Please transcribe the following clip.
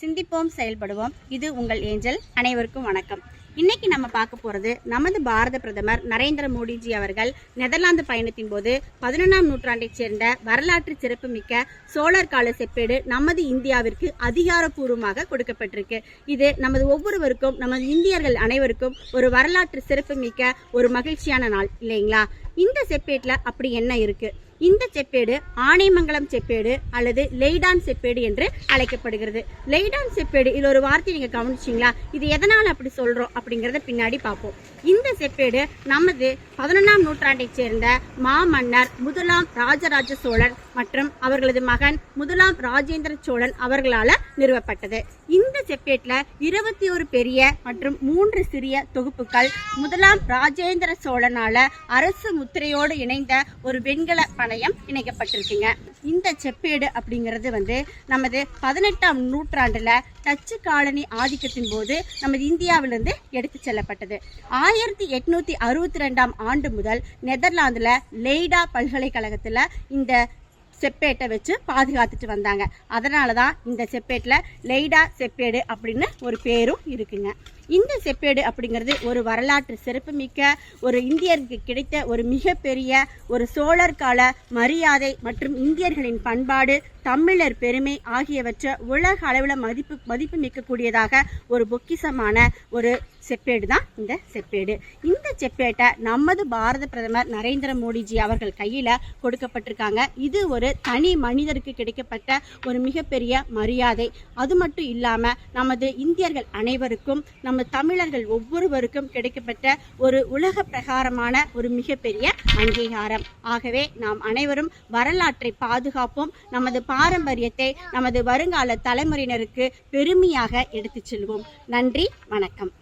சிந்திப்போம் செயல்படுவோம். இது உங்கள் ஏஞ்சல். அனைவருக்கும் வணக்கம். இன்னைக்கு நம்ம பார்க்க போறது நமது பாரத பிரதமர் நரேந்திர மோடிஜி அவர்கள் நெதர்லாந்து பயணத்தின் போது 11ஆம் நூற்றாண்டைச் சேர்ந்த வரலாற்று சிறப்புமிக்க சோழர் கால செப்பேடு நமது இந்தியாவிற்கு அதிகாரப்பூர்வமாக கொடுக்கப்பட்டிருக்கு. இது நமது ஒவ்வொருவருக்கும், நமது இந்தியர்கள் அனைவருக்கும் ஒரு வரலாற்று சிறப்புமிக்க ஒரு மகிழ்ச்சியான நாள் இல்லைங்களா? இந்த செப்பேட்ல அப்படி என்ன இருக்கு? இந்த செப்பேடு ஆனைமங்கலம் செப்பேடு அல்லது லெய்டான் செப்பேடு என்று அழைக்கப்படுகிறது. லெய்டான் செப்பேடு, இது ஒரு வார்த்தை நீங்க கவனிச்சிங்களா? இது எதனால் அப்படி சொல்றோம் அப்படிங்கறத பின்னாடி பார்ப்போம். இந்த செப்பேடு நமது 11ஆம் நூற்றாண்டைச் சேர்ந்த மாமன்னர் முதலாம் ராஜராஜ சோழன் மற்றும் அவர்களது மகன் முதலாம் ராஜேந்திர சோழன் அவர்களால நிறுவப்பட்டது. இந்த செப்பேட்ல 21 பெரிய மற்றும் 3 சிறிய தொகுப்புகள் முதலாம் ராஜேந்திர சோழனால அரசு முத்திரையோடு இணைந்த ஒரு வெண்கல பணயம் இணைக்கப்பட்டிருக்குங்க. இந்த செப்பேடு அப்படிங்கிறது நமது 18ஆம் நூற்றாண்டுல டச்சு காலனி ஆதிக்கத்தின் போது நமது இந்தியாவிலிருந்து எடுத்து செல்லப்பட்டது. 1862ஆம் ஆண்டு முதல் நெதர்லாந்துல லெய்டா பல்கலைக்கழகத்துல இந்த செப்பேட்டை வச்சு பாதுகாத்துட்டு வந்தாங்க. அதனாலதான் இந்த செப்பேட்ல லெய்டா செப்பேடு அப்படின்னு ஒரு பேரும் இருக்குங்க. இந்த செப்பேடு அப்படிங்கிறது ஒரு வரலாற்று சிறப்புமிக்க, ஒரு இந்தியருக்கு கிடைத்த ஒரு மிகப்பெரிய ஒரு சோழர் கால மரியாதை மற்றும் இந்தியர்களின் பண்பாடு, தமிழர் பெருமை ஆகியவற்றை உலக அளவில் மதிப்பு மிக்கக்கூடியதாக ஒரு பொக்கிசமான ஒரு செப்பேடு தான் இந்த செப்பேடு. இந்த செப்பேட்டை நமது பாரத பிரதமர் நரேந்திர மோடிஜி அவர்கள் கையில கொடுக்கப்பட்டிருக்காங்க. இது ஒரு தனி மனிதருக்கு கிடைக்கப்பட்ட ஒரு மிகப்பெரிய மரியாதை. அது மட்டும் இல்லாம நமது இந்தியர்கள் அனைவருக்கும், நம்ம தமிழர்கள் ஒவ்வொருவருக்கும் கிடைக்கப்பட்ட ஒரு உலக பிரகாரமான ஒரு மிகப்பெரிய அங்கீகாரம். ஆகவே நாம் அனைவரும் வரலாற்றை பாதுகாப்போம். நமது பாரம்பரியத்தை நமது வருங்கால தலைமுறையினருக்கு பெருமையாக எடுத்துச் செல்வோம். நன்றி, வணக்கம்.